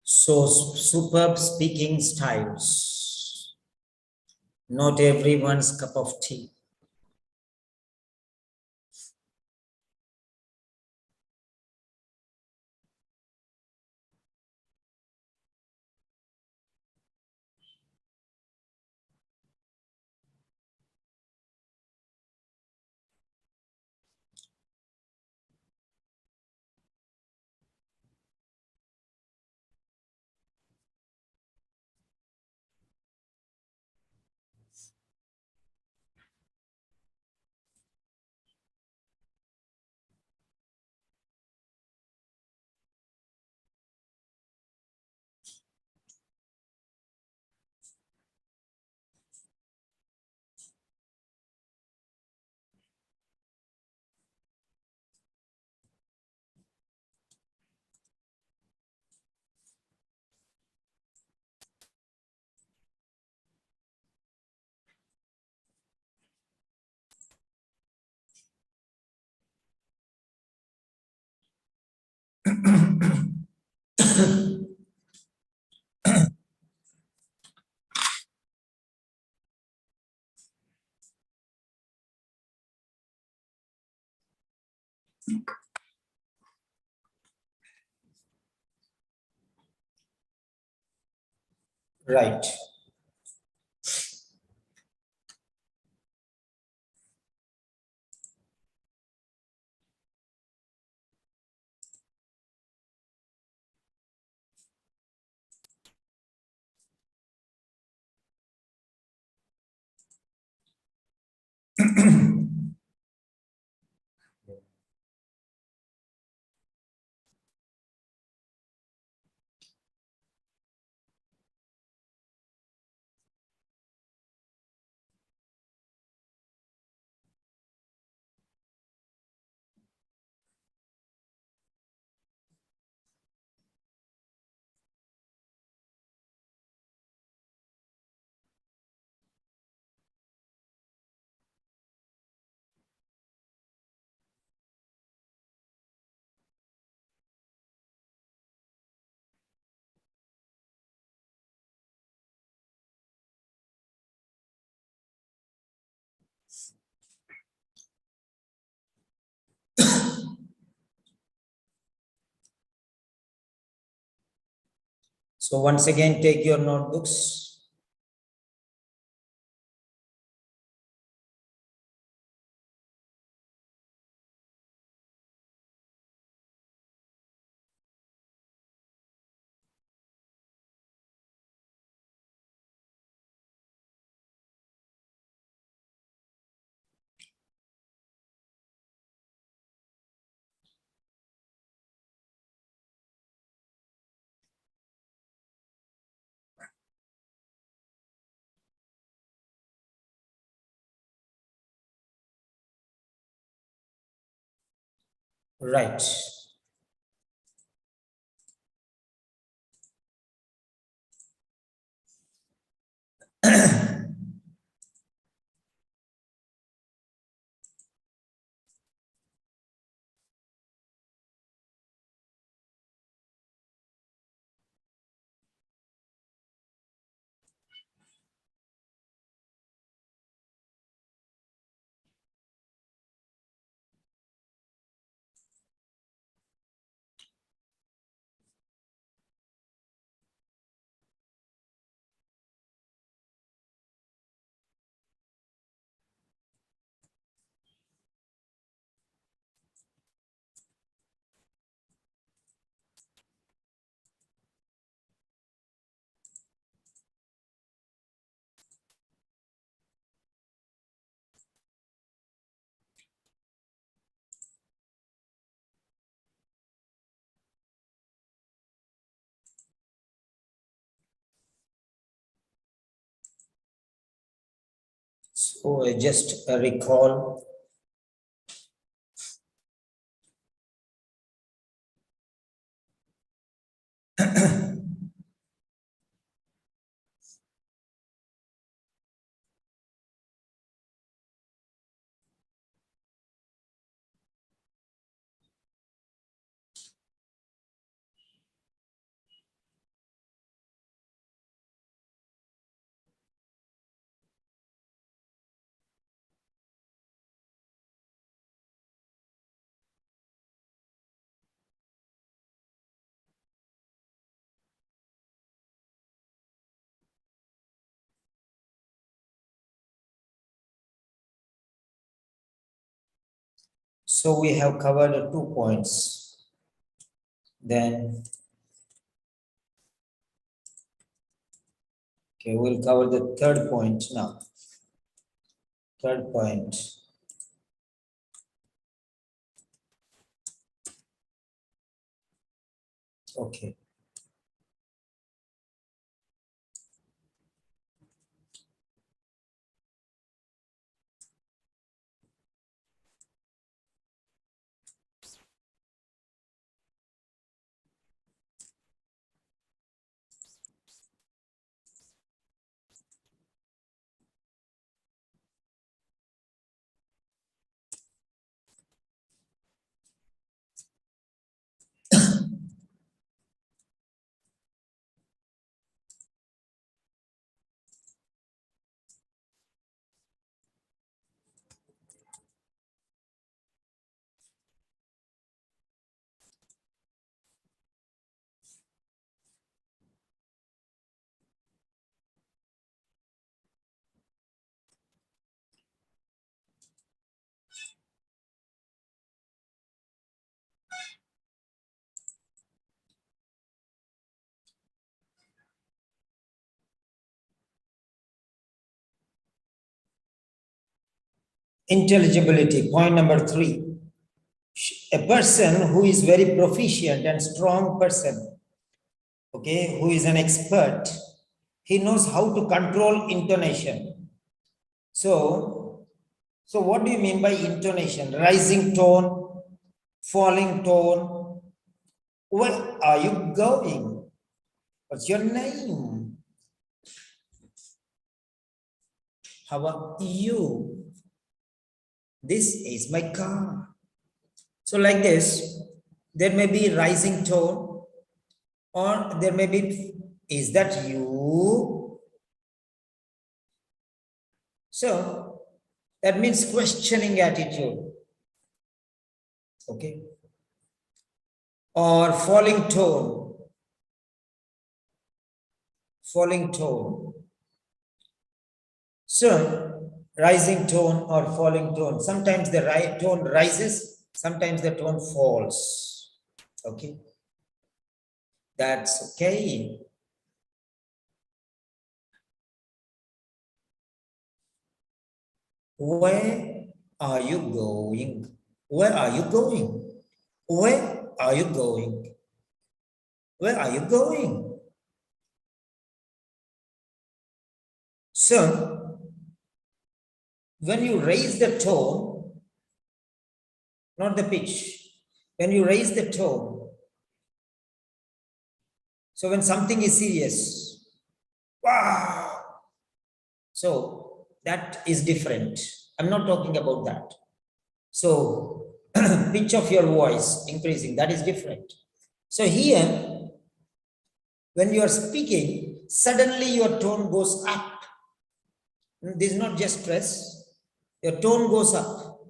So, superb speaking styles. Not everyone's cup of tea. Right. So once again, take your notebooks. Right. So I just recall. So we have covered 2 points. Then, okay, we'll cover the third point now. Third point. Okay. Intelligibility, point number 3. A person who is very proficient and strong person, okay, who is an expert, he knows how to control intonation. So what do you mean by intonation? Rising tone, falling tone. Where are you going? What's your name? How are you? This is my car. So like this, there may be rising tone, or there may be, is that you? So that means questioning attitude. Okay. Or falling tone. Falling tone. So rising tone or falling tone. Sometimes the tone rises, sometimes the tone falls. Okay. That's okay. Where are you going? Where are you going? Where are you going? Where are you going? So, when you raise the tone, not the pitch, when you raise the tone, so when something is serious, wow, so that is different. I'm not talking about that. So, pitch of your voice increasing, that is different. So here, when you are speaking, suddenly your tone goes up. This is not just stress. Your tone goes up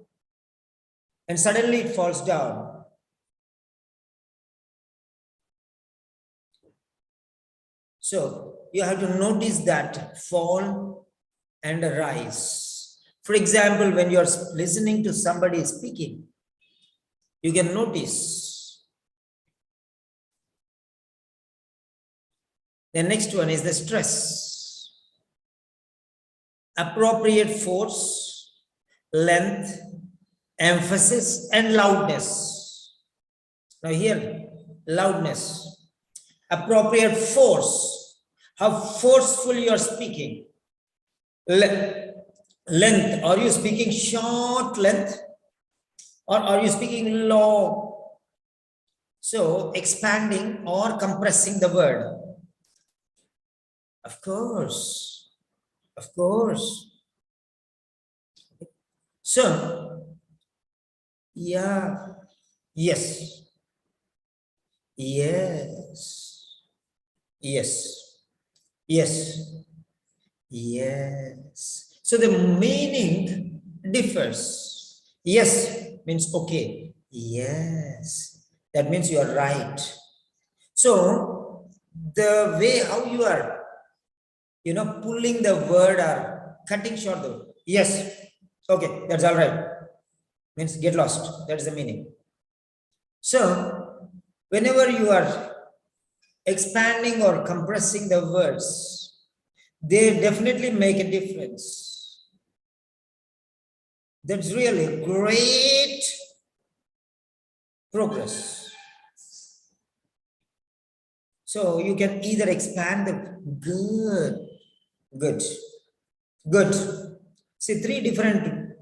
and suddenly it falls down. So you have to notice that fall and rise. For example, when you are listening to somebody speaking, you can notice. The next one is the stress. Appropriate force, length, emphasis, and loudness. Now here, loudness. Appropriate force, how forceful you are speaking. Length. Are you speaking short length or are you speaking long? So expanding or compressing the word. Of course. Of course. So, yeah. Yes. Yes. Yes. Yes. Yes. So the meaning differs. Yes means okay. Yes. That means you are right. So the way how you are, pulling the word or cutting short the word. Yes. Okay, that's all right. Means get lost. That's the meaning. So whenever you are expanding or compressing the words, they definitely make a difference. That's really great progress. So you can either expand the good. See, three different,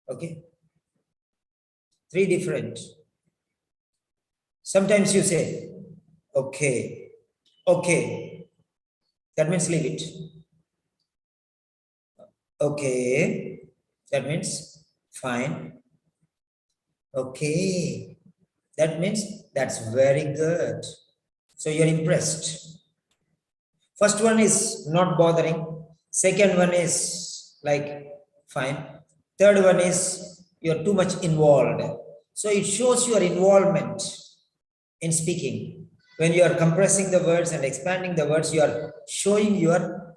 okay? Three different. Sometimes you say, okay, okay. That means leave it. Okay. That means fine. Okay. That means that's very good. So you're impressed. First one is not bothering. Second one is like fine. Third one is you're too much involved. So it shows your involvement in speaking. When you are compressing the words and expanding the words, you are showing your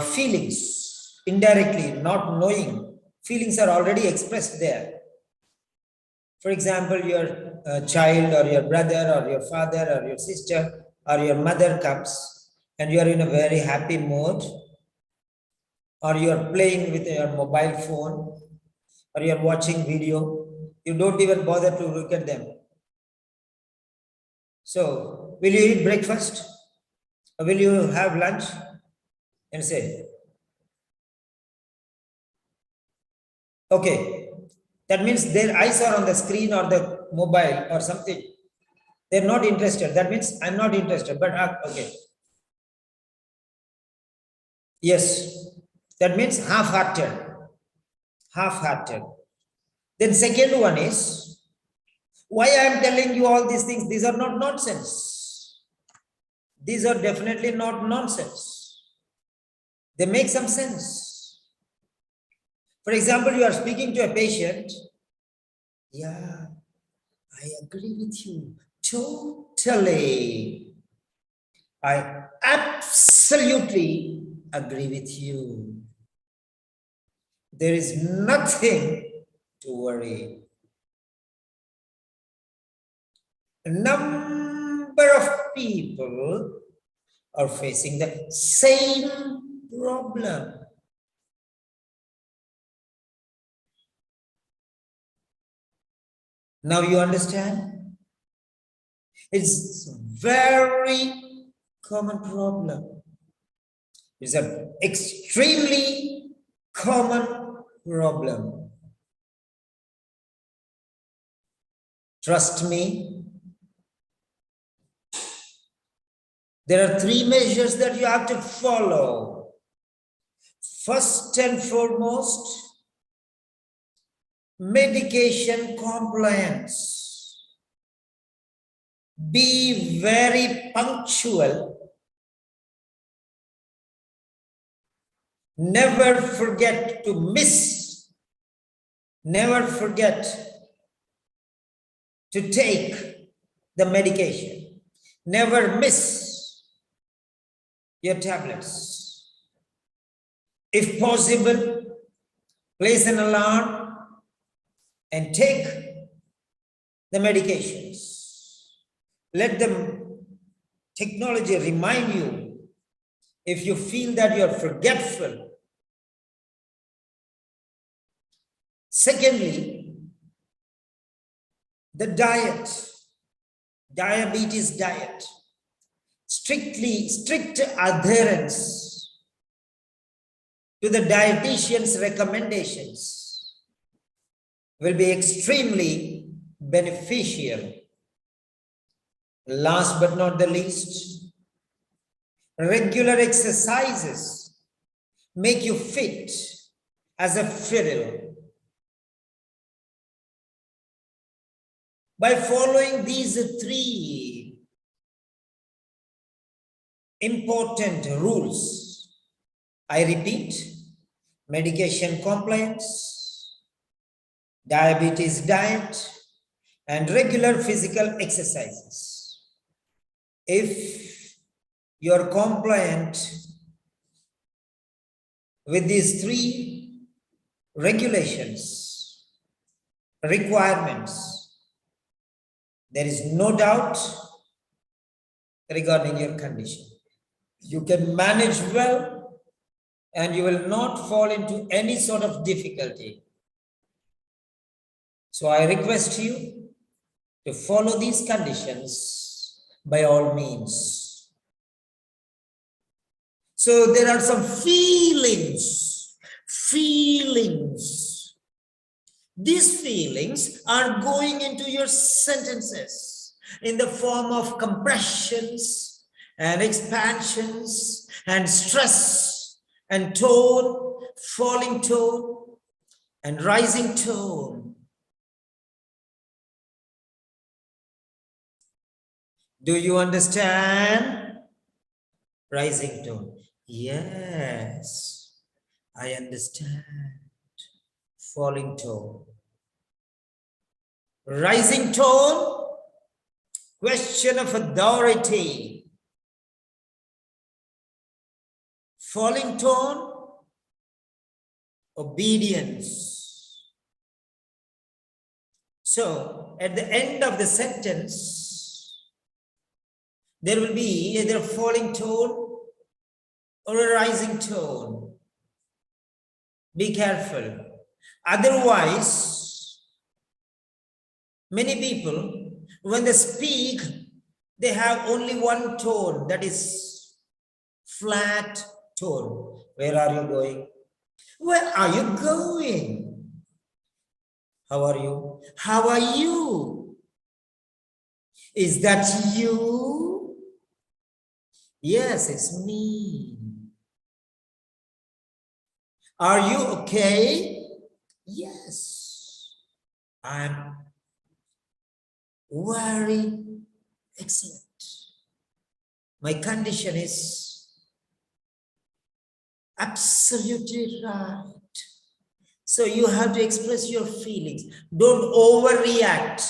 feelings indirectly, not knowing. Feelings are already expressed there. For example, your child or your brother or your father or your sister or your mother comes and you are in a very happy mood, or you are playing with your mobile phone, or you are watching video, you don't even bother to look at them. So, will you eat breakfast? Or will you have lunch? And say, okay, that means their eyes are on the screen or the mobile or something. They're not interested. That means I'm not interested, but okay. Yes, that means half-hearted. Half-hearted. Then second one is, why I am telling you all these things? These are not nonsense. These are definitely not nonsense. They make some sense. For example, you are speaking to a patient. Yeah, I agree with you totally. I absolutely agree with you. There is nothing to worry. A number of people are facing the same problem. Now you understand? It's a very common problem. It's an extremely common problem. Trust me. There are three measures that you have to follow. First and foremost, medication compliance. Be very punctual. Never forget to miss. Never forget to take the medication. Never miss your tablets. If possible, place an alarm and take the medications. Let the technology remind you if you feel that you're forgetful. Secondly, the diet, diabetes diet, strict adherence to the dietitian's recommendations will be extremely beneficial. Last but not the least, regular exercises make you fit as a fiddle. By following these three important rules, I repeat, medication compliance, diabetes diet, and regular physical exercises. If you are compliant with these three regulations, requirements, there is no doubt regarding your condition. You can manage well and you will not fall into any sort of difficulty. So I request you to follow these conditions by all means. So there are some feelings. These feelings are going into your sentences in the form of compressions and expansions and stress and tone, falling tone and rising tone. Do you understand? Rising tone. Yes, I understand. Falling tone. Rising tone, question of authority. Falling tone, obedience. So, at the end of the sentence, there will be either a falling tone or a rising tone. Be careful. Otherwise, many people, when they speak, they have only one tone, that is flat tone. Where are you going? Where are you going? How are you? How are you? Is that you? Yes, it's me. Are you okay? Yes, I'm very excellent. My condition is absolutely right. So you have to express your feelings. Don't overreact.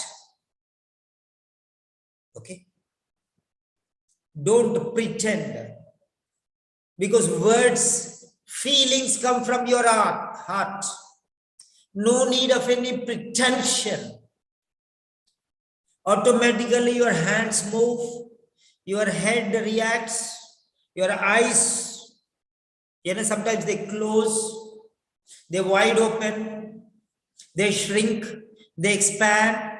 Okay? Don't pretend. Because words, feelings come from your heart. No need of any pretension. Automatically your hands move, your head reacts, your eyes, sometimes they close, they wide open, they shrink, they expand,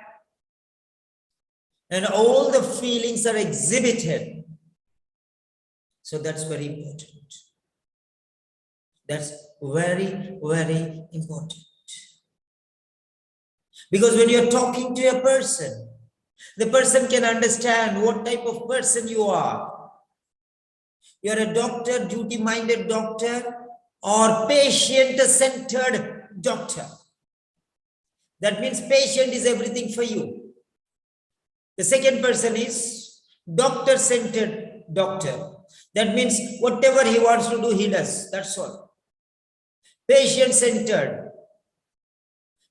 and all the feelings are exhibited. So that's very important. That's very, very important. Because when you're talking to a person, the person can understand what type of person you are. You're a doctor, duty-minded doctor, or patient-centered doctor. That means patient is everything for you. The second person is doctor-centered doctor. That means whatever he wants to do, he does. That's all. Patient-centered.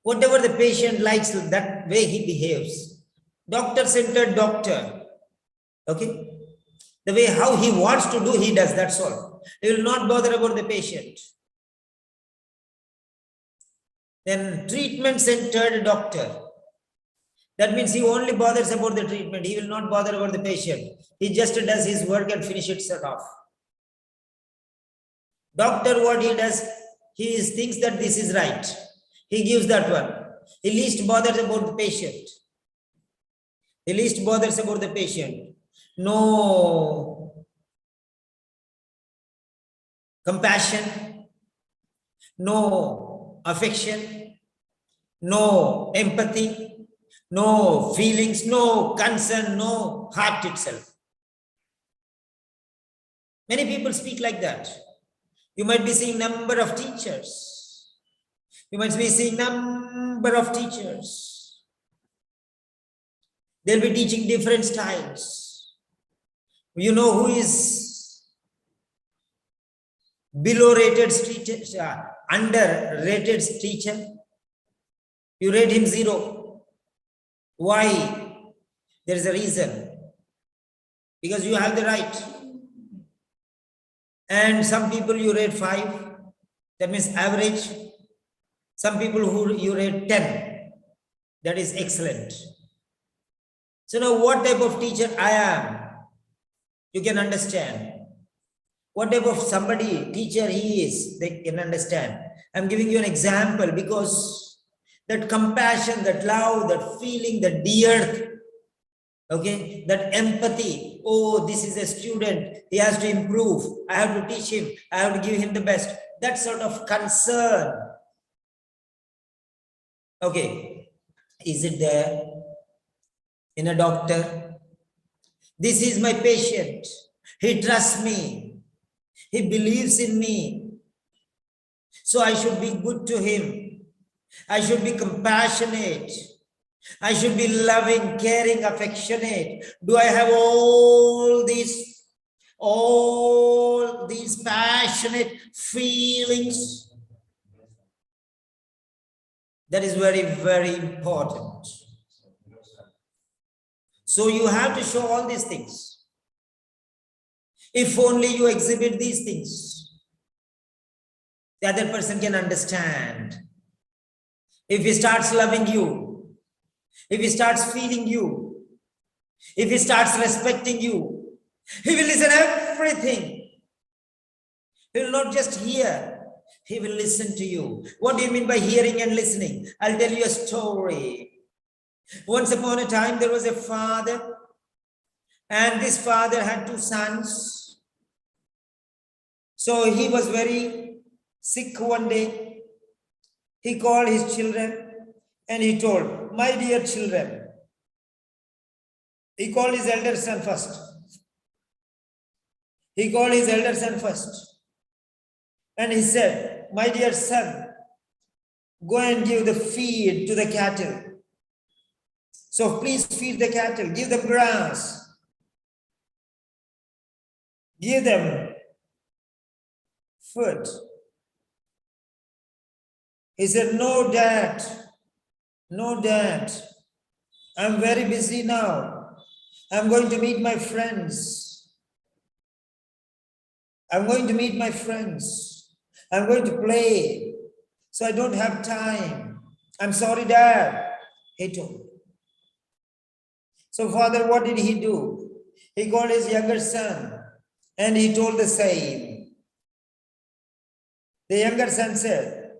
Whatever the patient likes, that way he behaves. Doctor-centered doctor. Okay? The way how he wants to do, he does. That's all. He will not bother about the patient. Then treatment-centered doctor. That means he only bothers about the treatment. He will not bother about the patient. He just does his work and finish it off. Doctor, what he does, he thinks that this is right. He gives that one. He least bothers about the patient. He least bothers about the patient. No compassion, no affection, no empathy, no feelings, no concern, no heart itself. Many people speak like that. You might be seeing number of teachers. You might be seeing number of teachers. They'll be teaching different styles. You know who is below rated teacher, underrated teacher? You rate him 0. Why? There is a reason. Because you have the right. And some people you rate 5. That means average. Some people who you rate 10. That is excellent. So now what type of teacher I am? You can understand. What type of teacher he is, they can understand. I'm giving you an example because that compassion, that love, that feeling, that dear, okay, that empathy. Oh, this is a student. He has to improve. I have to teach him. I have to give him the best. That sort of concern. Okay, is it there in a doctor? This is my patient. He trusts me. He believes in me. So I should be good to him. I should be compassionate. I should be loving, caring, affectionate. Do I have all these passionate feelings? That is very, very important. So you have to show all these things. If only you exhibit these things, the other person can understand. If he starts loving you, if he starts feeling you, if he starts respecting you, he will listen everything. He will not just hear, he will listen to you. What do you mean by hearing and listening? I'll tell you a story. Once upon a time, there was a father, and this father had 2 sons. So he was very sick one day. He called his children and he told, my dear children, he called his elder son first. He called his elder son first. And he said, my dear son, go and give the feed to the cattle. So please feed the cattle, give them grass. Give them food. He said, no, Dad. No, Dad. I'm very busy now. I'm going to meet my friends. I'm going to meet my friends. I'm going to play. So I don't have time. I'm sorry, Dad. He told. So father, what did he do? He called his younger son and he told the same. The younger son said,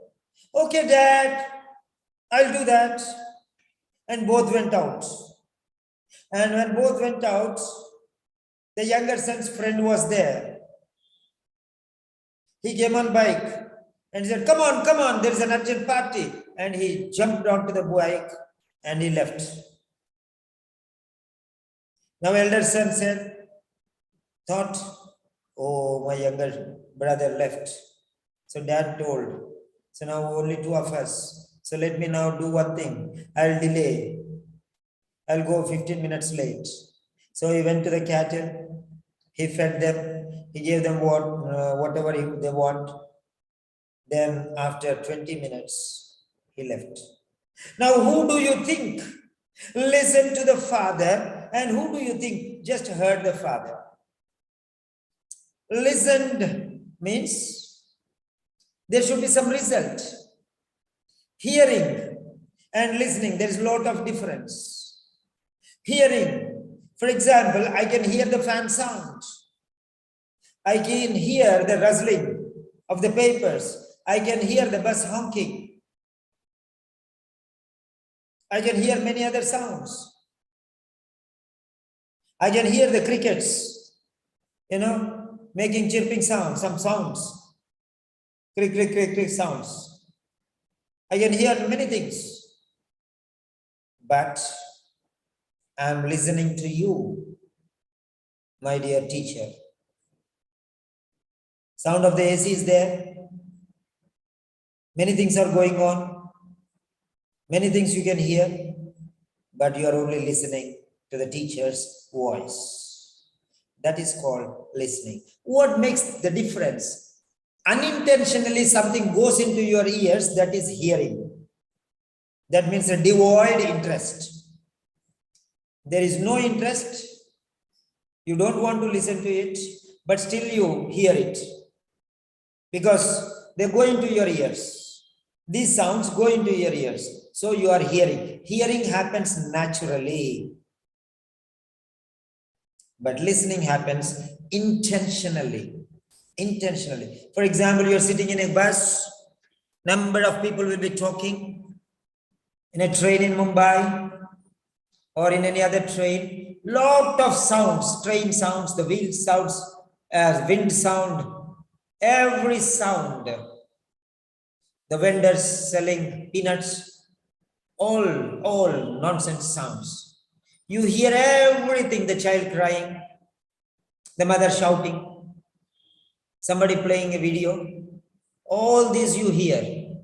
okay, Dad, I'll do that. And both went out. And when both went out, the younger son's friend was there. He came on bike and he said, come on, there's an urgent party. And he jumped onto the bike and he left. Now elder son thought, oh, my younger brother left. So dad told, so now only 2 of us. So let me now do one thing. I'll delay. I'll go 15 minutes late. So he went to the cattle. He fed them. He gave them whatever they want. Then after 20 minutes, he left. Now who do you think listened to the father, and who do you think just heard the father? Listened means there should be some result. Hearing and listening, there is a lot of difference. Hearing, for example, I can hear the fan sound. I can hear the rustling of the papers. I can hear the bus honking. I can hear many other sounds. I can hear the crickets, making chirping sounds, some sounds. Click, click, click, click sounds. I can hear many things, but I'm listening to you, my dear teacher. Sound of the AC is there. Many things are going on. Many things you can hear, but you are only listening to the teacher's voice. That is called listening. What makes the difference? Unintentionally, something goes into your ears, that is hearing. That means a devoid interest. There is no interest. You don't want to listen to it, but still you hear it because they go into your ears. These sounds go into your ears. So you are hearing. Hearing happens naturally. But listening happens intentionally. Intentionally. For example, you're sitting in a bus. Number of people will be talking. In a train in Mumbai or in any other train. Lot of sounds. Train sounds, the wheel sounds, wind sound. Every sound. The vendors selling peanuts, all nonsense sounds. You hear everything, the child crying, the mother shouting, somebody playing a video, all these you hear.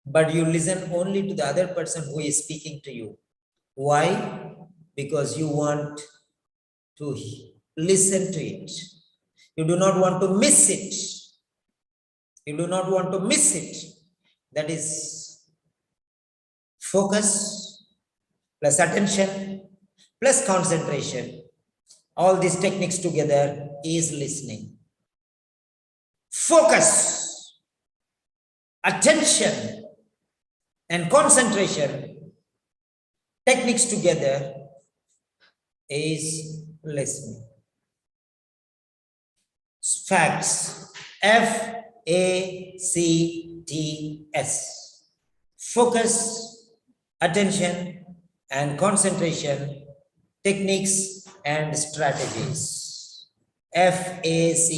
But you listen only to the other person who is speaking to you. Why? Because you want to listen to it. You do not want to miss it. You do not want to miss it. That is focus plus attention plus concentration. All these techniques together is listening. Focus, attention, and concentration techniques together is listening. Facts. FACTS. Focus, attention, and concentration techniques and strategies. FACTS.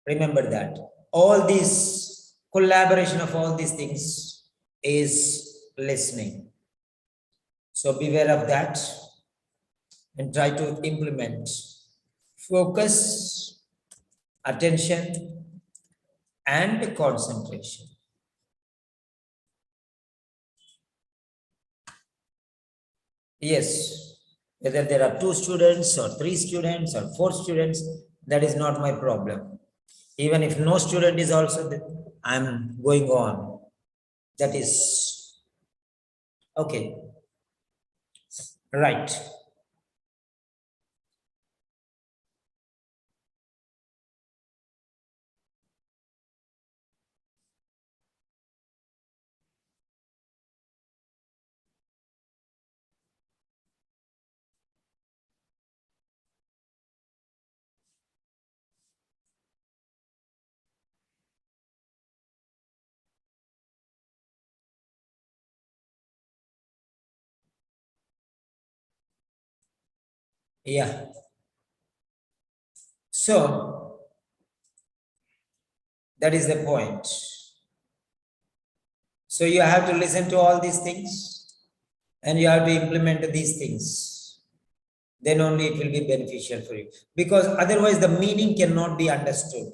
Remember that. All this collaboration of all these things is listening. So beware of that and try to implement focus, attention, and concentration. Yes, whether there are 2 students or 3 students or 4 students, that is not my problem. Even if no student is also there, I'm going on. That is okay. Right. Yeah. So that is the point. So you have to listen to all these things and you have to implement these things. Then only it will be beneficial for you. Because otherwise the meaning cannot be understood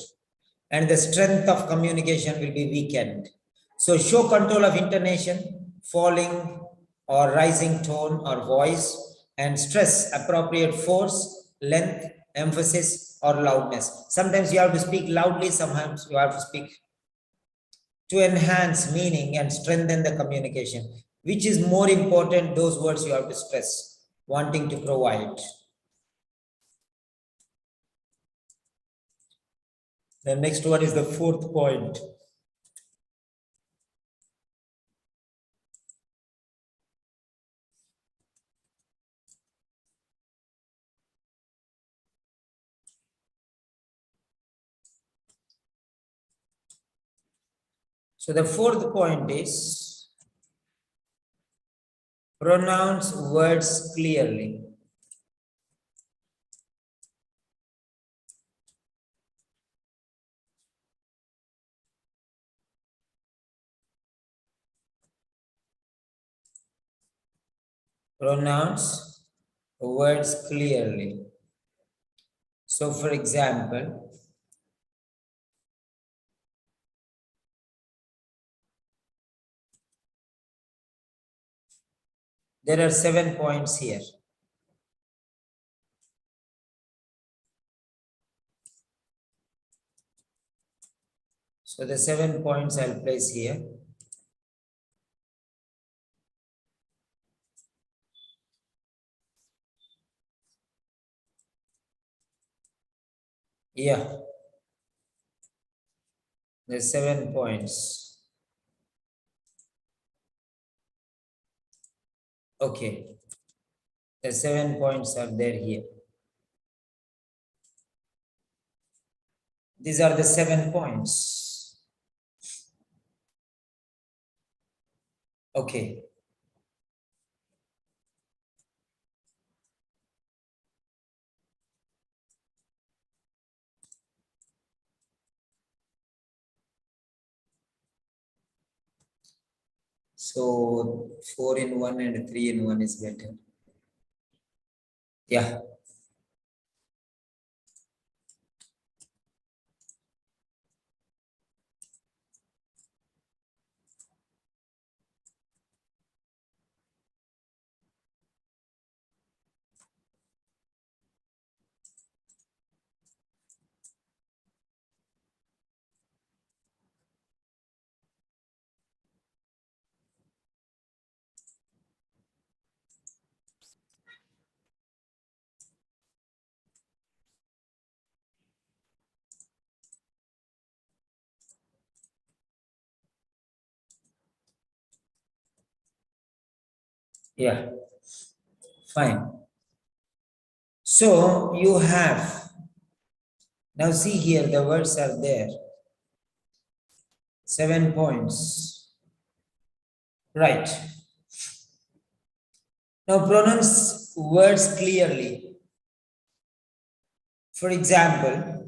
and the strength of communication will be weakened. So show control of intonation, falling or rising tone or voice, and stress appropriate force, length, emphasis, or loudness. Sometimes you have to speak loudly, sometimes you have to speak to enhance meaning and strengthen the communication. Which is more important? Those words you have to stress, wanting to provide. The next one is the 4th point. So the 4th point is pronounce words clearly. pronounce words clearly. So, for example, there are 7 points here. So the 7 points I'll place here. Yeah, the 7 points. Okay, the 7 points are there here. These are the 7 points. Okay. So 4 in 1 and 3 in 1 is better. Yeah. Yeah. Fine. So you have, now see here, the words are there. 7 points. Right. Now pronounce words clearly. For example,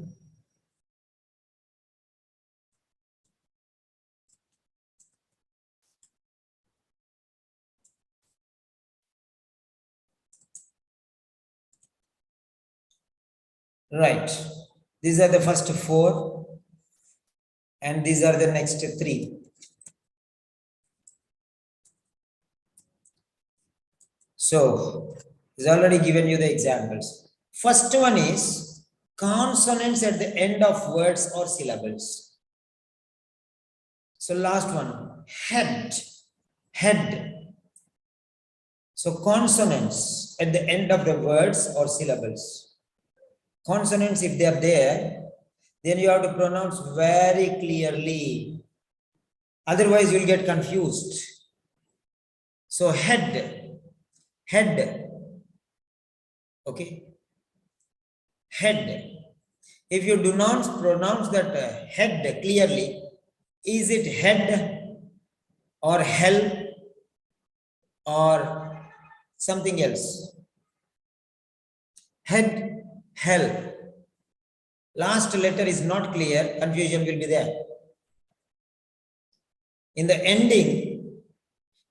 right. These are the first 4, and these are the next 3. So, he's already given you the examples. First one is consonants at the end of words or syllables. So, last one, head, head. So, consonants at the end of the words or syllables. Consonants, if they are there, then you have to pronounce very clearly. Otherwise, you'll get confused. So, head, head. Okay. Head. If you do not pronounce that head clearly, is it head or hell or something else? Head, hell. Last letter is not clear, confusion will be there. In the ending,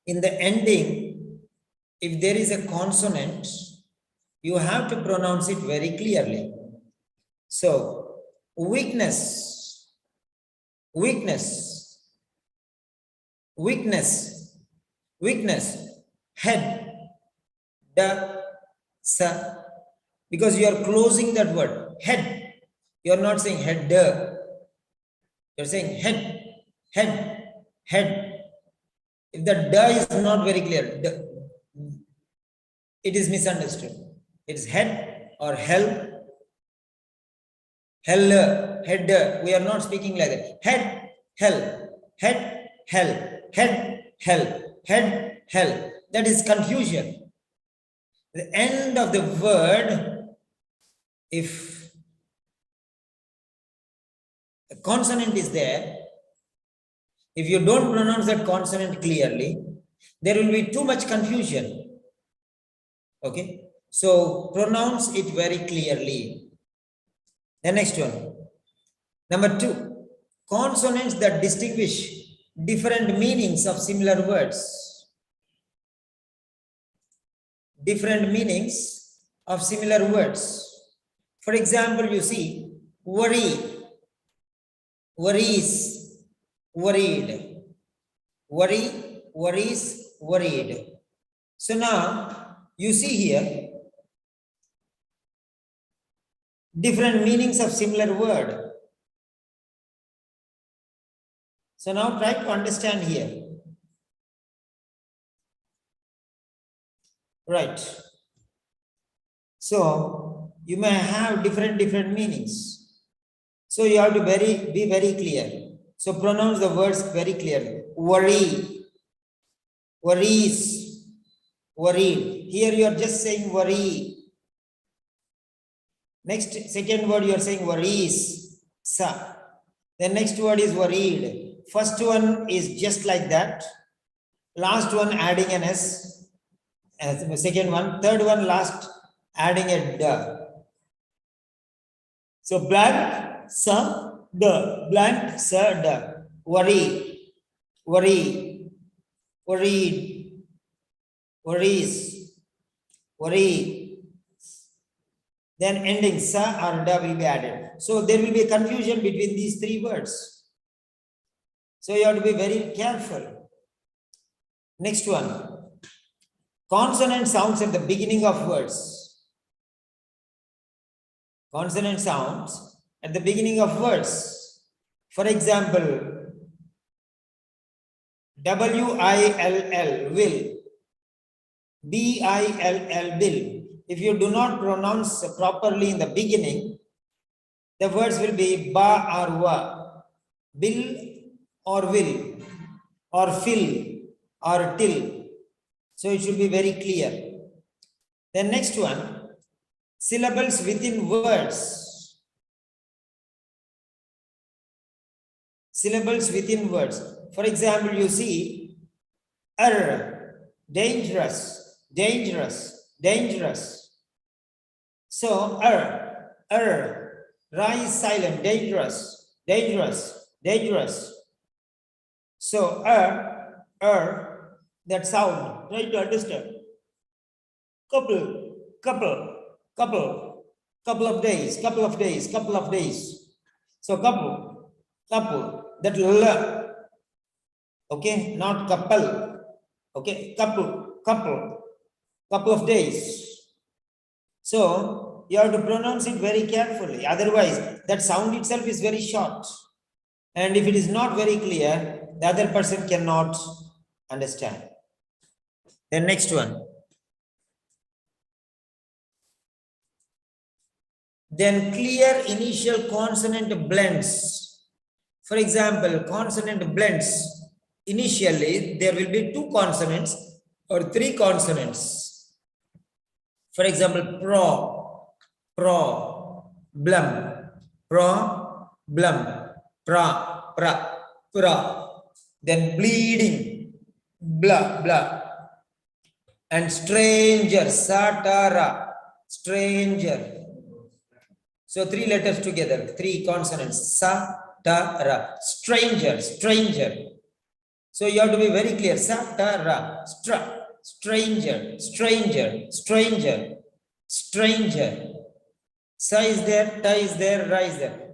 if there is a consonant, you have to pronounce it very clearly. So, weakness, weakness, weakness, weakness, head, da, sa, because you are closing that word, head. You are not saying head, da. You are saying head, head, head. If the da is not very clear, da, it is misunderstood. It is head or hell, hell, head. We are not speaking like that. Head, hell, head, hell, head, hell, head, hell. That is confusion. The end of the word, if a consonant is there, if you don't pronounce that consonant clearly, there will be too much confusion. Okay, so pronounce it very clearly. The next one, number 2, consonants that distinguish different meanings of similar words. different meanings of similar words. For example, you see worry, worries, worried, worry, worries, worried. So now you see here different meanings of similar word. So now try to understand here. Right. So you may have different meanings. So you have to be very clear. So pronounce the words very clearly. Worry, worries, worried. Here you are just saying worry. Next, second word you are saying worries. Sa. The next word is worried. First one is just like that. Last one adding an S. Second one, third one, last adding a D. So blank, sa, D. Blank, sa, D. Worry, worry, worried, worries, worry. Then ending sa or da will be added. So there will be a confusion between these three words. So you have to be very careful. Next one. Consonant sounds at the beginning of words. Consonant sounds at the beginning of words. For example, W-I-L-L, will. B-I-L-L, bill. If you do not pronounce properly in the beginning, the words will be ba or wa, bill or will, or fill or till. So it should be very clear. Then next one, syllables within words. Syllables within words. For example, you see, dangerous, dangerous, dangerous. So, ra is silent, dangerous, dangerous, dangerous. So, that sound, try to understand. Couple of days. So, couple, that l, okay, not couple, okay, couple of days. So you have to pronounce it very carefully. Otherwise, that sound itself is very short. And if it is not very clear, the other person cannot understand. The next one. Then clear initial consonant blends. For example, consonant blends. Initially, there will be two consonants or three consonants. For example, blum, pra. Then bleeding, blah. And stranger, satara, stranger. So three letters together, three consonants, sa-ta-ra, stranger. So you have to be very clear, sa-ta-ra, stranger. Sa is there, ta is there, ra is there.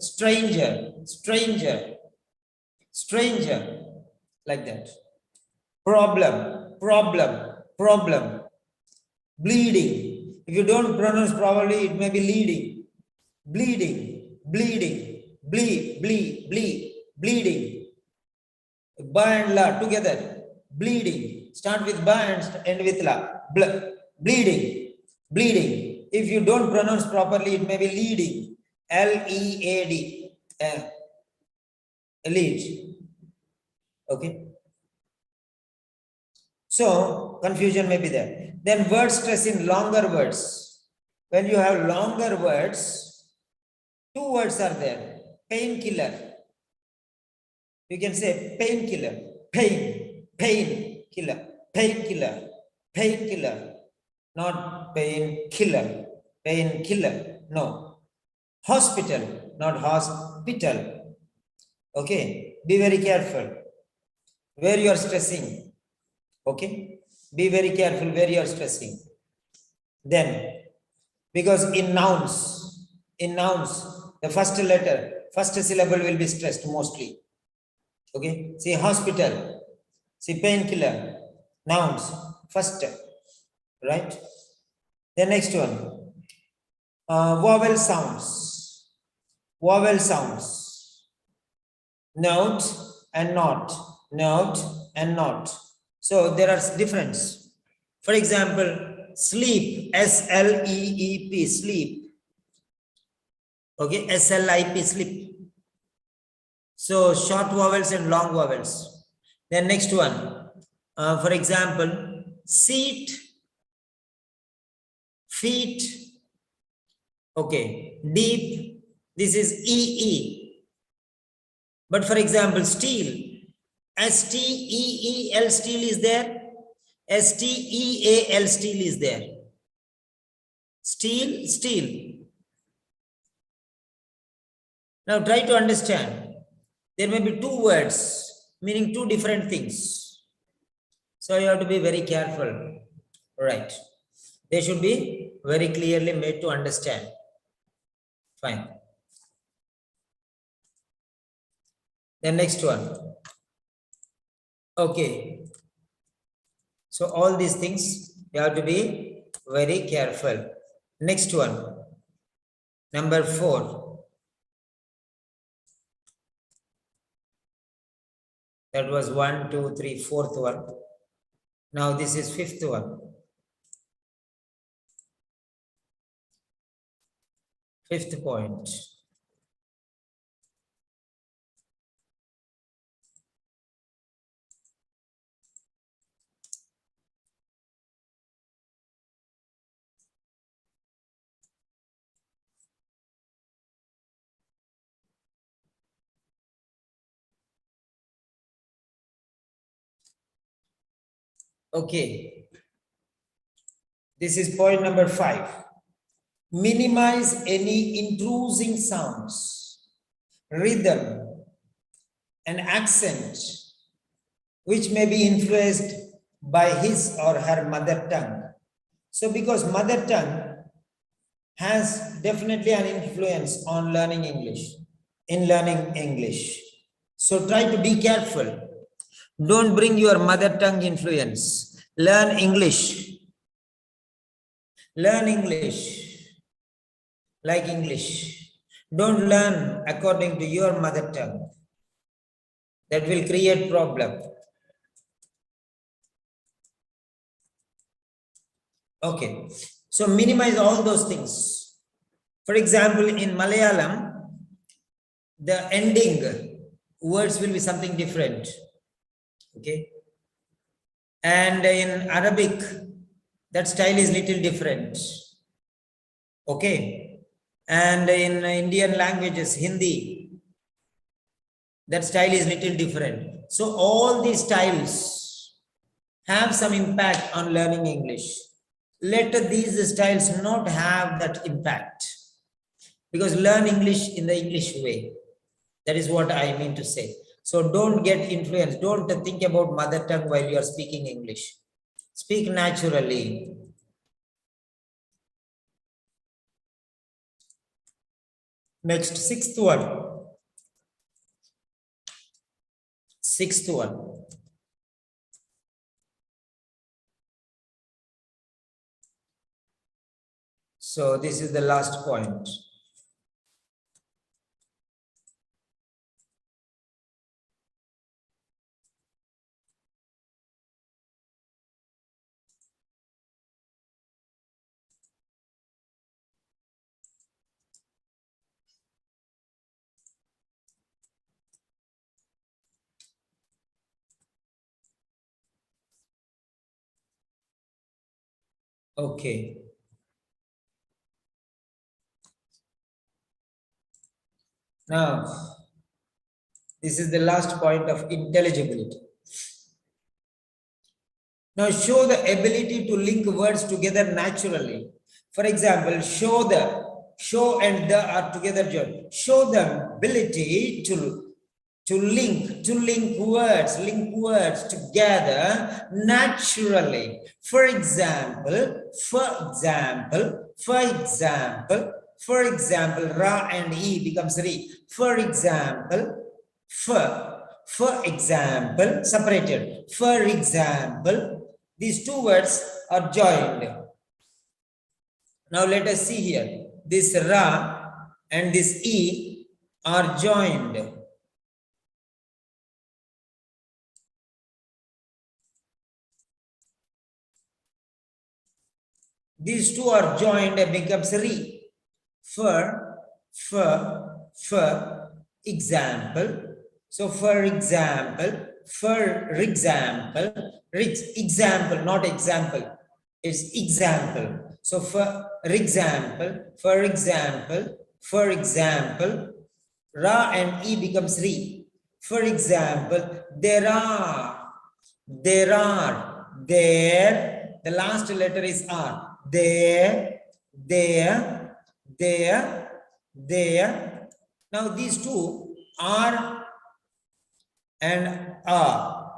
Stranger, like that. Problem. Bleeding. If you don't pronounce properly, it may be leading. Bleeding. Bleeding. Ba and la together. Bleeding. Start with ba and end with la. Bleeding. If you don't pronounce properly, it may be leading. L-E-A-D. Lead. Okay. So confusion may be there. Then word stress in longer words. When you have longer words, two words are there. Painkiller. You can say painkiller. Painkiller. Not painkiller. No. Hospital, not hospital. Okay. Be very careful where you are stressing. Okay. Be very careful where you are stressing. Then, because in nouns, the first letter, first syllable will be stressed mostly. Okay, see hospital, see painkiller, nouns, first, right? The next one, vowel sounds, note and not, So there are difference. For example, sleep, S-L-E-E-P, sleep. Okay, S-L-I-P, sleep. So short vowels and long vowels. Then next one, for example, seat, feet, okay, deep, this is E-E. But for example, steel, S-T-E-E-L, steel is there, S-T-E-A-L, steel is there. Steel, steel. Now try to understand. There may be two words meaning two different things. So you have to be very careful. Right. They should be very clearly made to understand. Fine. The next one. Okay. So all these things you have to be very careful. Next one. Number 4. That was 1, 2, 3, fourth one. Now this is fifth one. Fifth point. Okay. This is point number 5. Minimize any intruding sounds, rhythm, and accent which may be influenced by his or her mother tongue. So because mother tongue has definitely an influence on learning English, So try to be careful. Don't bring your mother tongue influence. Learn English. Learn English like English. Don't learn according to your mother tongue. That will create problem. Okay, so minimize all those things. For example, in Malayalam, the ending words will be something different. Okay, and in Arabic, that style is little different. Okay, and in Indian languages, Hindi, that style is little different. So all these styles have some impact on learning English. Let these styles not have that impact, because learn English in the English way. That is what I mean to say. So don't get influenced. Don't think about mother tongue while you are speaking English. Speak naturally. Next, sixth one. So this is the last point. Okay. Now, this is the last point of intelligibility. Now, show the ability to link words together naturally. For example, show and the are together joined. Show the ability link words together naturally. For example, ra and e becomes re. For example, separated. For example, these two words are joined. Now let us see here. This ra and this e are joined. These two are joined and becomes re. For example. So for example, not example. It's example. So for example, ra and e becomes re. For example, there, the last letter is R. There. Now these two are and are.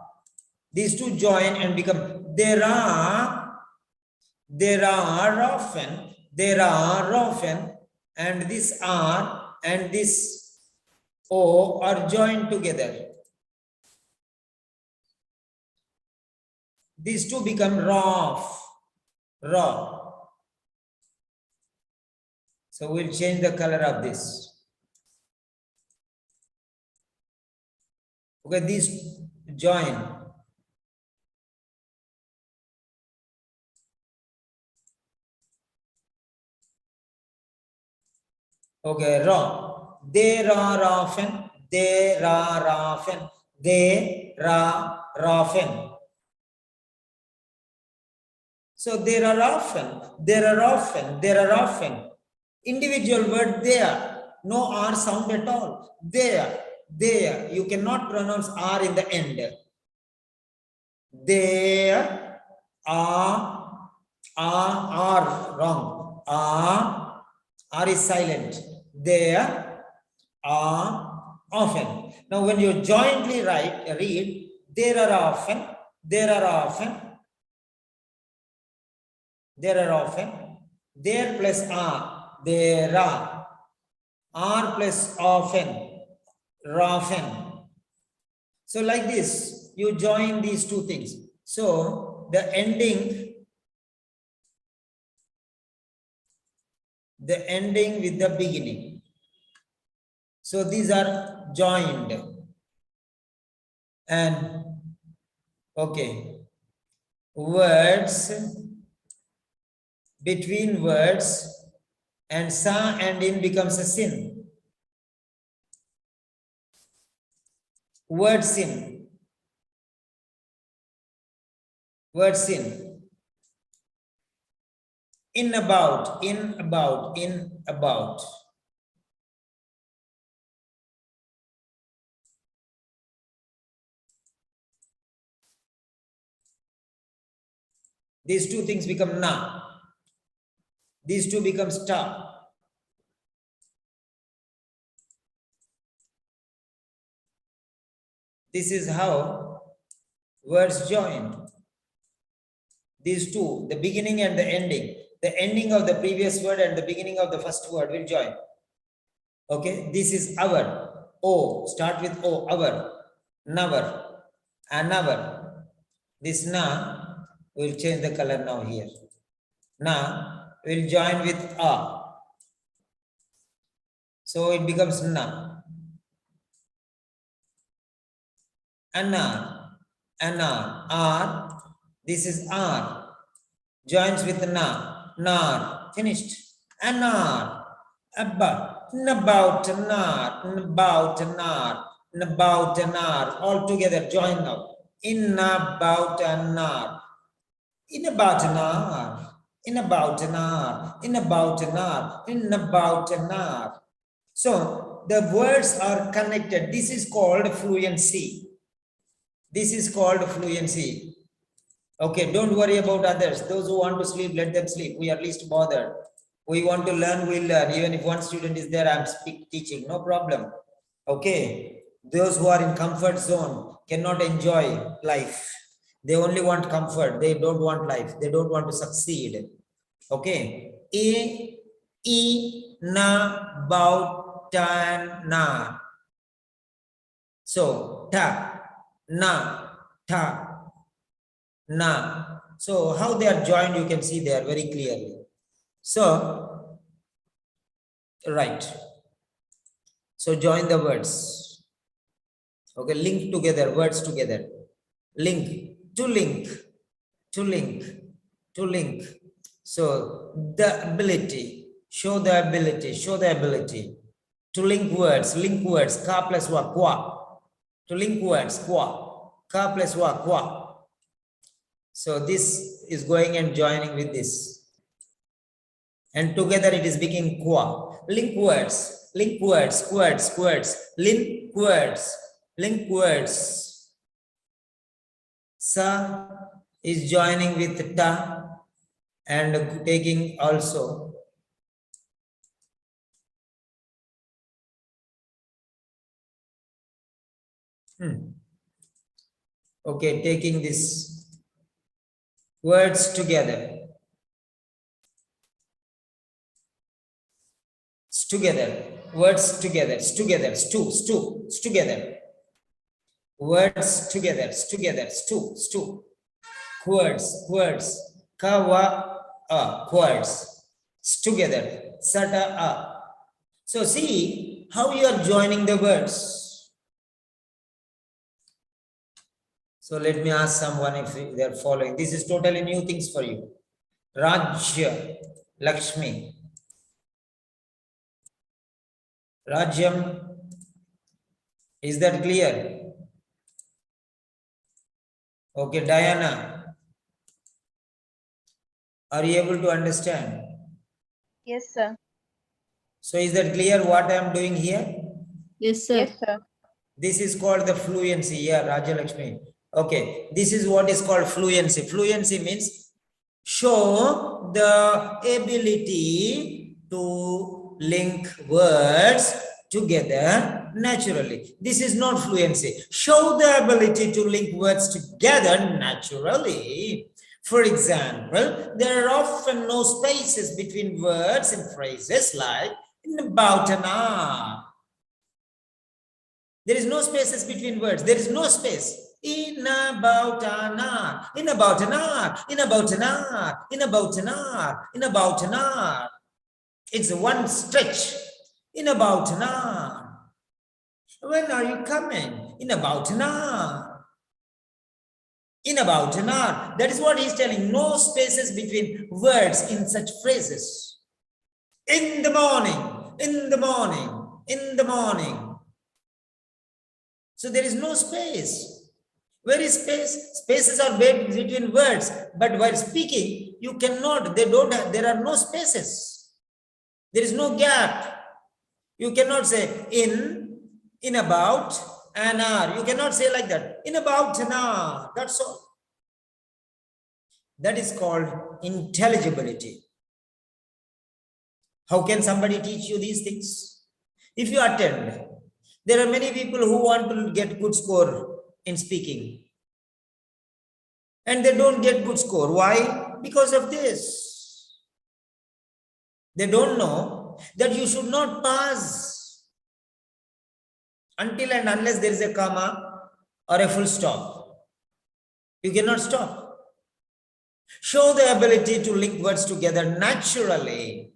These two join and become there are often, and this R and this O are joined together. These two become raw. So we'll change the color of this. Okay, these join. Okay, raw. There are often. So there are often. Individual word there. No R sound at all. There. You cannot pronounce R in the end. There are wrong. R is silent. There are often. Now when you jointly read, there are often. There plus R, there are. R plus often, often. So like this, you join these two things. So the ending with the beginning. So these are joined. And okay, words, between words, and sa and in becomes a sin. Word sin. In about. These two things become na. These two become sta. This is how words join. These two, the beginning and the ending. The ending of the previous word and the beginning of the first word will join. Okay, this is our. O, start with O, our. Never, another. This na, we'll change the color now here. Na will join with a. So it becomes na. Anar, R. This is R. Joins with na. Nar. Finished. Anar. About an hour. All together join now. In about an hour. So the words are connected. This is called fluency. Okay, don't worry about others. Those who want to sleep, let them sleep. We are least bothered. We want to learn, we'll learn. Even if one student is there, I'm teaching, no problem. Okay. Those who are in comfort zone cannot enjoy life. They only want comfort. They don't want life. They don't want to succeed. Okay. Na, bout, tan, na. So, ta, na, ta, na. So, how they are joined, you can see there very clearly. So, right. So, join the words. Okay, link together, words together. Link, to link, to link, to link. So, the ability, show the ability, show the ability. To link words, ka plus wa, qua. To link words, qua, ka plus wa, qua. So this is going and joining with this. And together it is becoming qua. Link words, words, link words. Sa is joining with ta and taking also. Okay, taking this words together. Together, words together, together, together. Words together, stew. Words, kawa, words, together, sata, So see how you are joining the words. So let me ask someone if they are following. This is totally new things for you. Rajya, Lakshmi. Rajyam, is that clear? Okay, Diana, are you able to understand? Yes, sir. So is that clear what I am doing here? Yes, sir. Yes, sir. This is called the fluency. Yeah, Raja Lakshmi. Okay, this is what is called fluency. Fluency means show the ability to link words together naturally. This is not fluency. Show the ability to link words together naturally. For example, there are often no spaces between words and phrases like in about an hour. There is no spaces between words. There is no space. In about an hour, in about an hour, in about an hour, in about an hour, in about an hour. It's one stretch. In about an hour. When are you coming? In about an hour. In about an hour. That is what he's telling. No spaces between words in such phrases. In the morning, in the morning, in the morning. So there is no space. Where is space? Spaces are between words, but while speaking, you cannot, there are no spaces. There is no gap. You cannot say in about an hour. You cannot say like that. In about an hour. That's all. That is called intelligibility. How can somebody teach you these things? If you attend, there are many people who want to get good score in speaking. And they don't get good score. Why? Because of this. They don't know that you should not pass until and unless there is a comma or a full stop. You cannot stop. Show the ability to link words together naturally.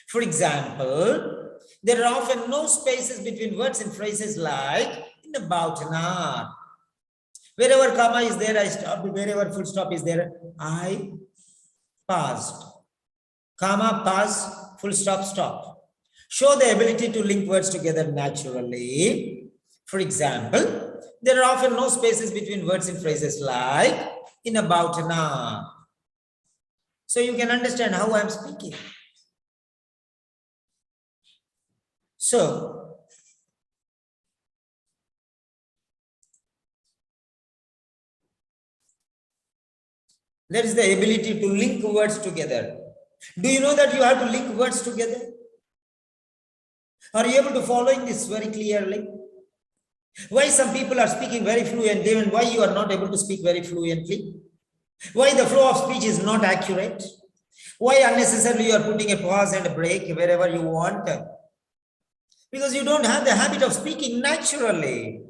For example, there are often no spaces between words and phrases like in about an hour. Wherever comma is there, I stopped. Wherever full stop is there, I passed. Comma, pass, full stop, stop. Show the ability to link words together naturally. For example, there are often no spaces between words and phrases like in about an hour. So you can understand how I'm speaking. So, there is the ability to link words together. Do you know that you have to link words together? Are you able to follow this very clearly? Why some people are speaking very fluently and why you are not able to speak very fluently? Why the flow of speech is not accurate? Why unnecessarily you are putting a pause and a break wherever you want? Because you don't have the habit of speaking naturally.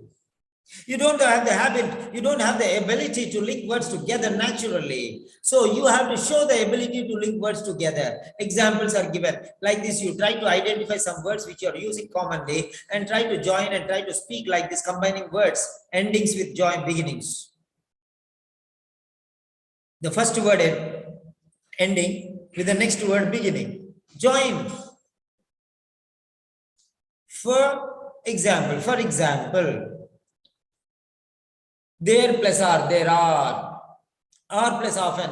You don't have the habit, you don't have the ability to link words together naturally. So you have to show the ability to link words together. Examples are given. Like this, you try to identify some words which you are using commonly and try to join and try to speak like this, combining words, endings with join beginnings. The first word ending with the next word beginning. Join. For example, there plus are, there are plus often,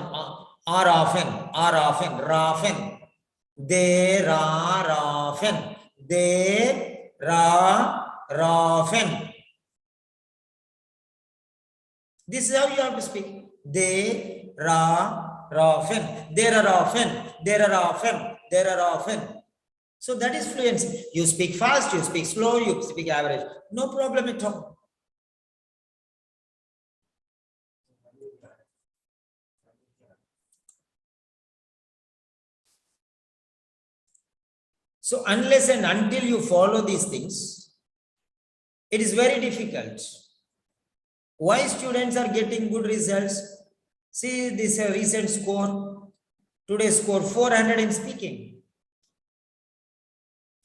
are often, often, there are often, there are often. This is how you have to speak. They are often, there are often, there are often, there are often. So that is fluency. You speak fast, you speak slow, you speak average. No problem at all. So unless and until you follow these things, it is very difficult. Why students are getting good results? See this recent score. Today's score 400 in speaking.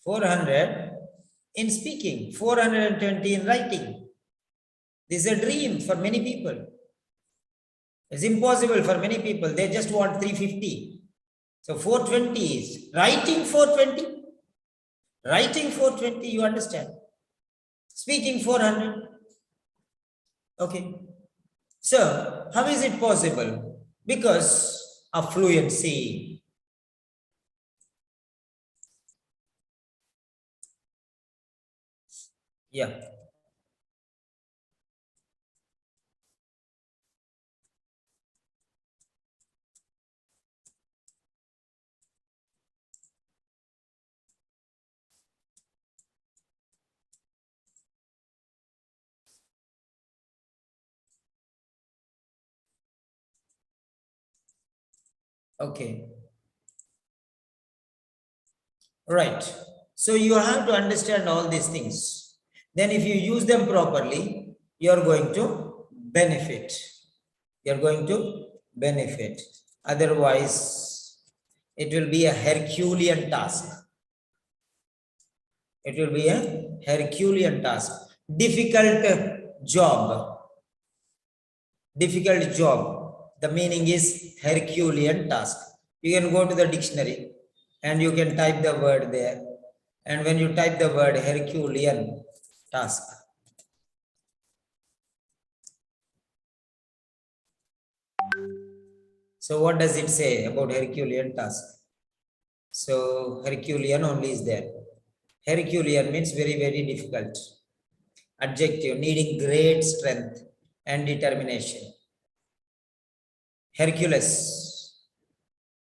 400 in speaking, 420 in writing. This is a dream for many people. It's impossible for many people. They just want 350. So 420 is writing 420. Writing 420, you understand. Speaking 400. Okay. So how is it possible? Because of fluency. Yeah. Okay. Right. So you have to understand all these things. Then if you use them properly, you're going to benefit. You're going to benefit. Otherwise, it will be a Herculean task. It will be a Herculean task. Difficult job. Difficult job. The meaning is Herculean task. You can go to the dictionary and you can type the word there. And when you type the word Herculean task, so what does it say about Herculean task? So Herculean only is there. Herculean means very, very difficult. Adjective, needing great strength and determination. Hercules.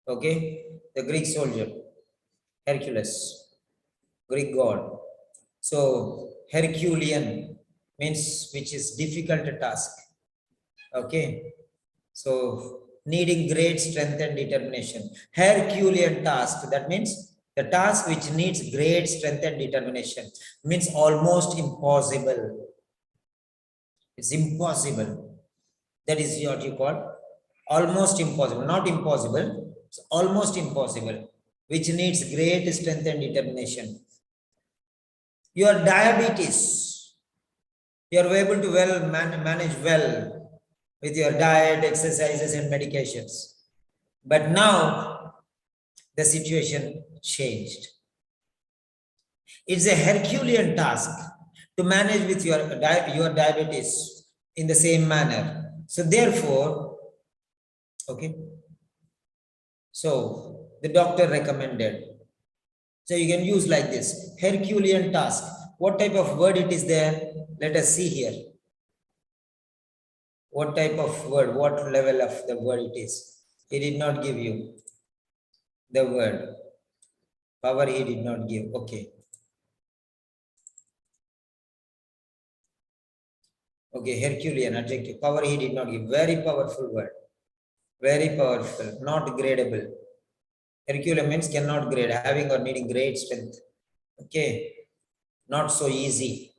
Okay, the Greek soldier. Hercules, Greek god. So Herculean means which is difficult task. Okay. So needing great strength and determination. Herculean task, that means the task which needs great strength and determination, means almost impossible. It's impossible. That is what you call almost impossible, not impossible. It's almost impossible, which needs great strength and determination. Your diabetes, you are able to manage well with your diet, exercises, and medications. But now the situation changed. It's a Herculean task to manage with your diabetes in the same manner. So therefore, okay, so the doctor recommended. So you can use like this, Herculean task. What type of word it is there? Let us see here. What type of word, what level of the word it is? He did not give you the word. Power he did not give. Okay. Okay, Herculean adjective. Power he did not give. Very powerful word. Very powerful. Not gradable. Herculean means cannot grade, having or needing great strength. Okay. Not so easy.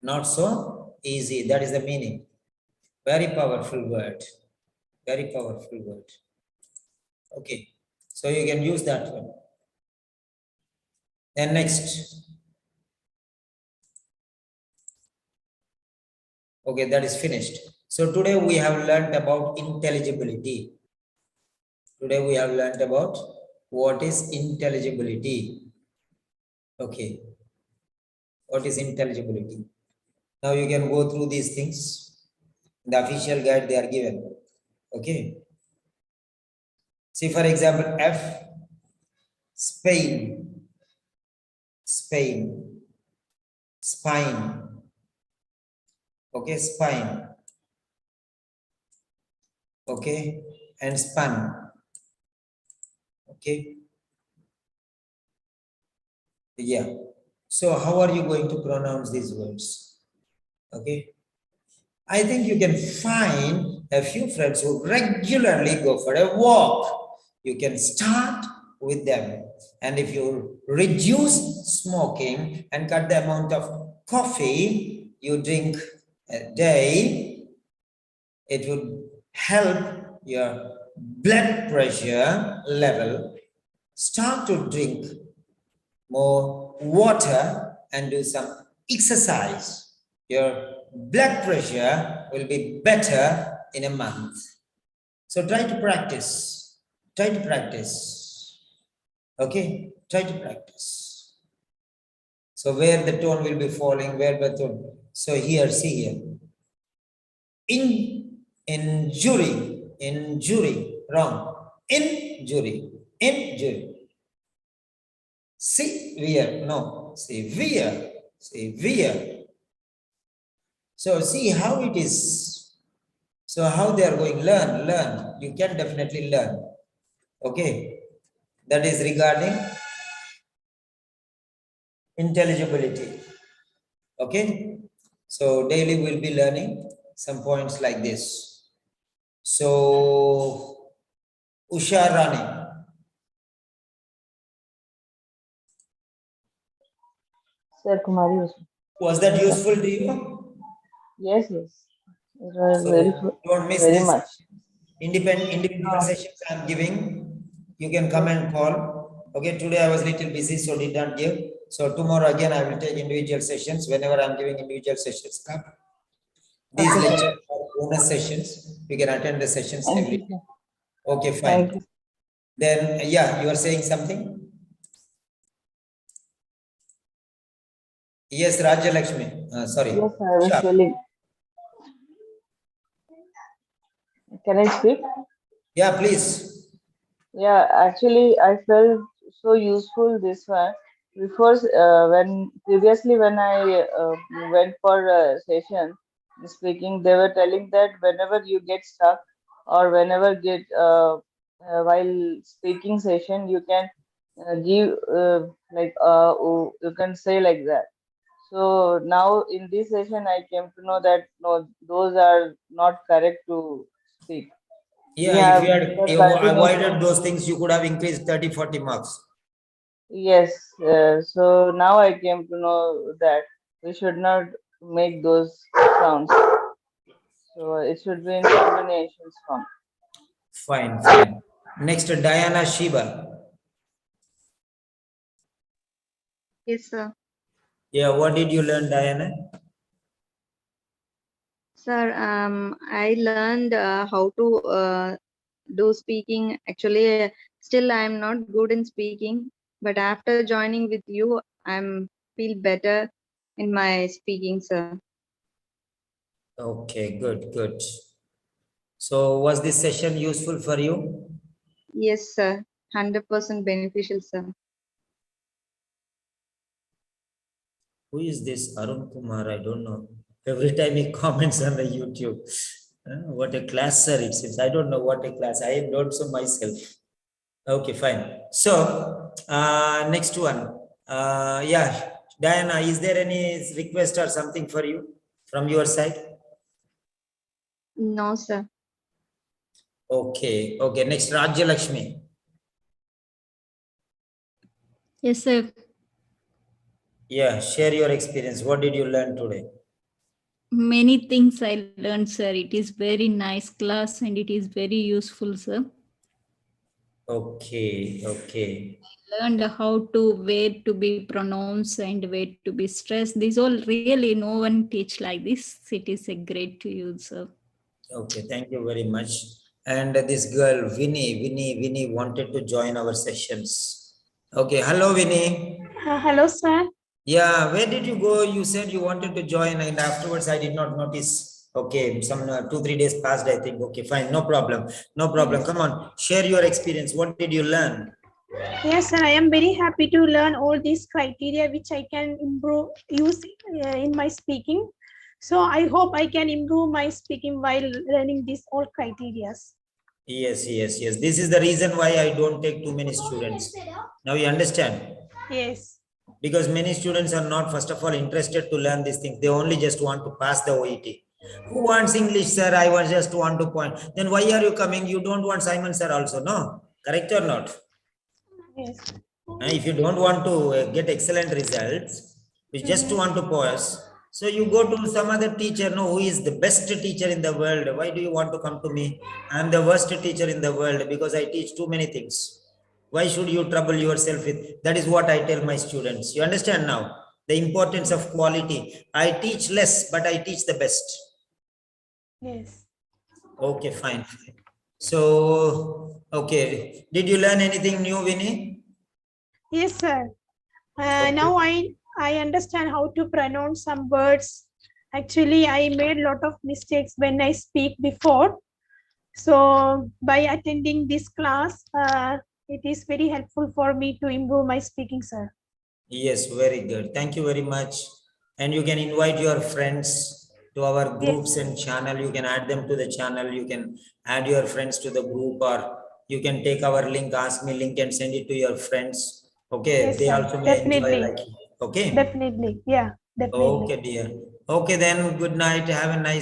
Not so easy. That is the meaning. Very powerful word. Very powerful word. Okay. So you can use that one. Then next. Okay, that is finished. So today we have learned about intelligibility. Today we have learned about what is intelligibility. Okay. What is intelligibility? Now you can go through these things. The official guide they are given. Okay. See, for example, F, Spain, Spain, spine. Okay, spine. Okay, and span. Okay. Yeah. So how are you going to pronounce these words? Okay. I think you can find a few friends who regularly go for a walk. You can start with them. And if you reduce smoking and cut the amount of coffee you drink a day, it would help your blood pressure level. Start to drink more water and do some exercise. Your blood pressure will be better in a month. So try to practice. Try to practice. Okay? Try to practice. So where the tone will be falling, where the tone. So here, see here. Injury, wrong. Injury. Severe. So see how it is. So how they are going, learn. You can definitely learn. Okay. That is regarding intelligibility. Okay. So daily we'll be learning some points like this. So Usha Rani. Sir Kumari. Was that useful to you? Yes. It was So don't miss very this much. individual sessions I'm giving. You can come and call. Okay, today I was a little busy, so did not give. So tomorrow again I will take individual sessions whenever I'm giving individual sessions. Come. These Okay, lectures are bonus sessions. You can attend the sessions Thank every you, day. sir. Okay, Thank fine. you. Then yeah, you are saying something? Yes, Rajya Lakshmi. Sorry. Yes, I was Sure. telling. Can I speak? Yeah, please. Yeah, actually, I felt so useful this one. Before, when previously when I went for a session speaking, they were telling that whenever you get stuck or whenever get while speaking session, you can give you can say like that. So now in this session, I came to know that no, those are not correct to speak. We Yeah, if have you had the continuation. avoided those things, you could have increased 30, 40 marks. Yes, so now I came to know that we should not make those sounds. So it should be in combinations form. Fine. Next, Diana Shiba. Yes, sir. Yeah, what did you learn, Diana? Sir, I learned how to do speaking. Actually, still I'm not good in speaking, but after joining with you, I'm feel better in my speaking, sir. Okay, good. So was this session useful for you? Yes, sir. 100% beneficial, sir. Who is this Arun Kumar? I don't know. Every time he comments on the YouTube. What a class, sir, it seems. I don't know what a class. I am not so myself. Okay, fine. So, next one. Yeah, Diana, is there any request or something for you from your side? No, sir. Okay. Okay. Next, Rajya Lakshmi. Yes, sir. Yeah. Share your experience. What did you learn today? Many things I learned, sir. It is very nice class and it is very useful, sir. Okay. Okay. Learned how to where to be pronounced and where to be stressed. These all really no one teach like this. It is a great to use, sir. Okay. Thank you very much. And this girl, Vinny wanted to join our sessions. Okay. Hello, Vinny. Hello, sir. Yeah, where did you go? You said you wanted to join, and afterwards I did not notice. Okay, some 2-3 days passed, I think. Okay, fine, no problem, no problem. Come on, share your experience. What did you learn? Yes, sir. I am very happy to learn all these criteria which I can improve, use in my speaking. So I hope I can improve my speaking while learning these all criteria. Yes. This is the reason why I don't take too many students. Now you understand? Yes. Because many students are not, first of all, interested to learn these things. They only just want to pass the OET. Who wants English, sir? I was just want to point. Then why are you coming? You don't want Simon, sir, also, no? Correct or not? Yes. If you don't want to get excellent results, you just want to pass. So you go to some other teacher, no, who is the best teacher in the world. Why do you want to come to me? I am the worst teacher in the world because I teach too many things. Why should you trouble yourself with? That is what I tell my students. You understand now the importance of quality. I teach less, but I teach the best. Yes. Okay, fine. So, okay. Did you learn anything new, Vinny? Yes, sir. Okay. Now I understand how to pronounce some words. Actually, I made a lot of mistakes when I speak before. So by attending this class, it is very helpful for me to improve my speaking, sir. Yes, very good. Thank you very much. And you can invite your friends to our groups and channel. You can add them to the channel. You can add your friends to the group, or you can take our link, ask me link, and send it to your friends. Okay, Yes, they sir. also may enjoy Definitely. like you. Okay. Definitely. Yeah, definitely. Okay, dear. Okay, then good night. Have a nice